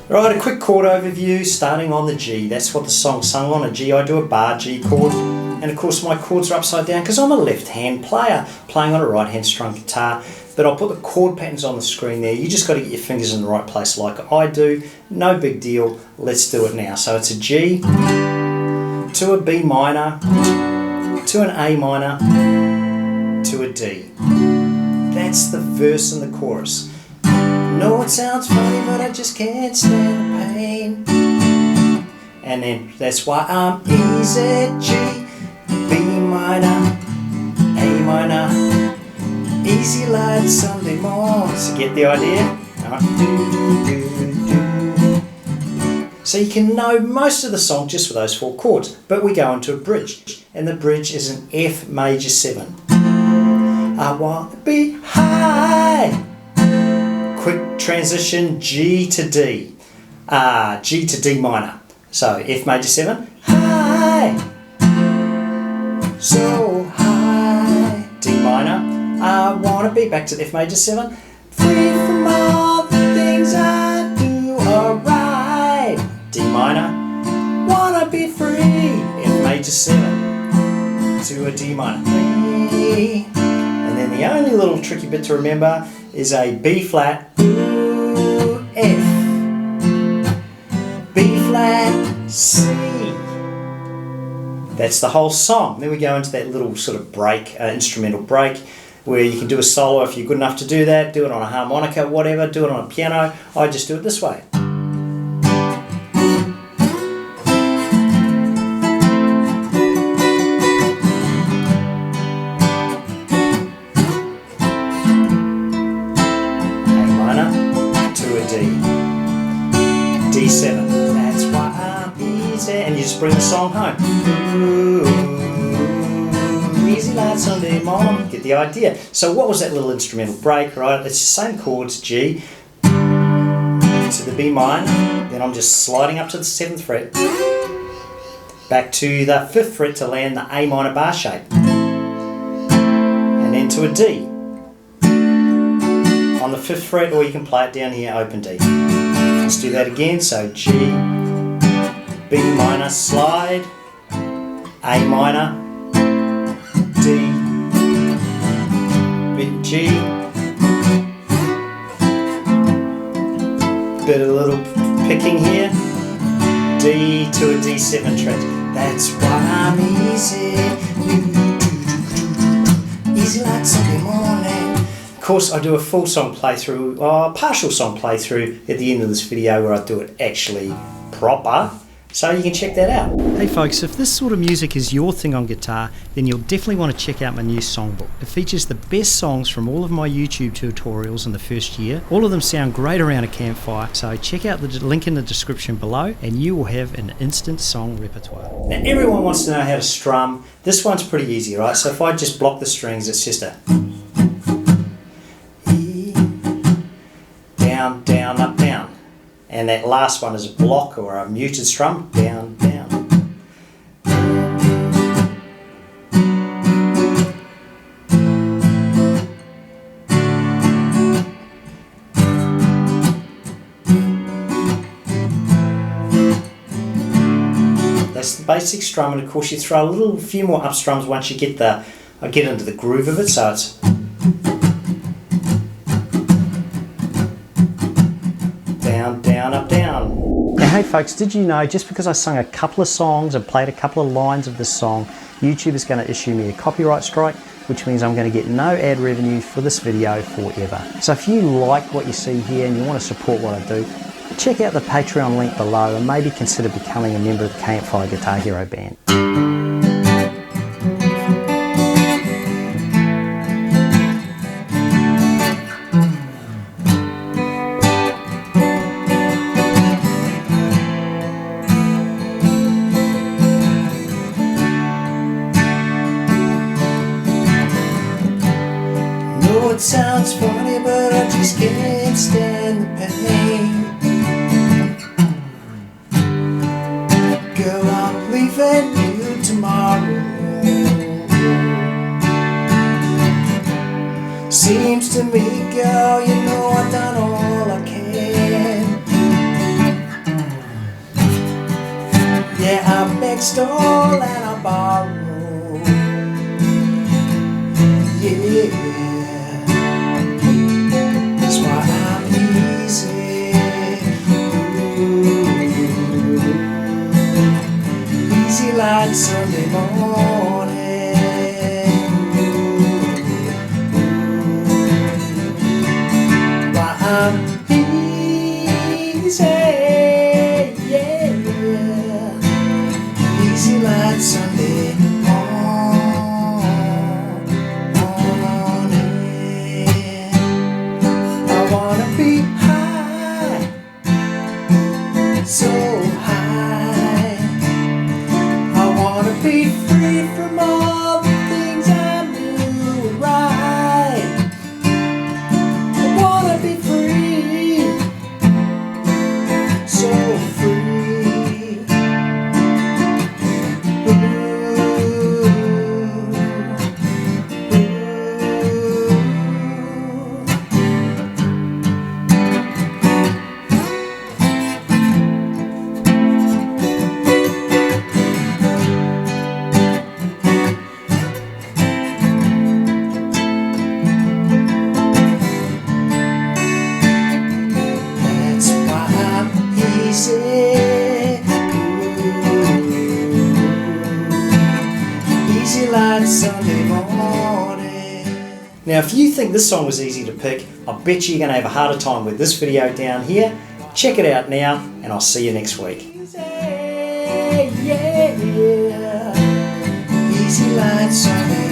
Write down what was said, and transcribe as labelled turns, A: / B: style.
A: Right, a quick chord overview starting on the G. That's what the song's sung on, a G. I do a bar G chord, and of course my chords are upside down because I'm a left-hand player playing on a right-hand strung guitar. But I'll put the chord patterns on the screen there. You just got to get your fingers in the right place like I do. No big deal. Let's do it now. So it's a G to a B minor to an A minor to a D. That's the verse and the chorus. No, it sounds funny, but I just can't stand the pain. And then that's why I'm easy. G, B minor, A minor, easy like Sunday morning. So get the idea? So you can know most of the song just with those 4 chords. But we go into a bridge, and the bridge is an F major 7. I want to be high. Quick transition, G to D. G to D minor. So F major 7, high, so high, D minor. I want to be back to F major 7, free from all the things I do alright. D minor, wanna be free, F major 7 to a D minor. And then the only little tricky bit to remember is a B flat, F, B flat, C. That's the whole song. Then we go into that little sort of break, instrumental break, where you can do a solo if you're good enough to do that, do it on a harmonica, whatever, do it on a piano. I just do it this way. D7, that's why I'm easy, and you just bring the song home. Ooh, easy like Sunday morning. Get the idea. So what was that little instrumental break, right? It's the same chords, G to the B minor, then I'm just sliding up to the 7th fret, back to the 5th fret to land the A minor bar shape, and then to a D on the 5th fret, or you can play it down here, open D. Let's do that again. So G, B minor, slide, A minor, D, G, bit of a little picking here, D to a D7 track. That's why I'm easy, easy like Sunday morning. Of course, I do a full song playthrough, or partial song playthrough at the end of this video where I do it actually proper, so you can check that out. Hey folks, if this sort of music is your thing on guitar, then you'll definitely want to check out my new songbook. It features the best songs from all of my YouTube tutorials in the first year. All of them sound great around a campfire, so check out the link in the description below and you will have an instant song repertoire. Now everyone wants to know how to strum. This one's pretty easy, right? So if I just block the strings, it's just a down, down, up, down. And that last one is a block or a muted strum, down, down. That's the basic strum, and of course you throw a few more up strums once you get into the groove of it, so it's down, down, up, down. Now hey folks, did you know just because I sung a couple of songs and played a couple of lines of this song, YouTube is going to issue me a copyright strike, which means I'm going to get no ad revenue for this video forever. So if you like what you see here and you want to support what I do, check out the Patreon link below and maybe consider becoming a member of the Campfire Guitar Hero band. It sounds funny, but I just can't stand the pain. Girl, I'm leaving you stole and I borrowed. Yeah, that's why I'm easy. Ooh. Easy like Sunday morning. Why I'm easy, yeah. Easy like Sunday morning. I wanna be high, so high. I wanna be free from all the things I knew were right. I wanna be free, so free. Ooh, ooh. That's why I'm easy. Ooh. Easy like Sunday morning. Now, if you think this song was easy to pick, I bet you're going to have a harder time with this video down here. Check it out now, and I'll see you next week. Easy, yeah. Easy like Sunday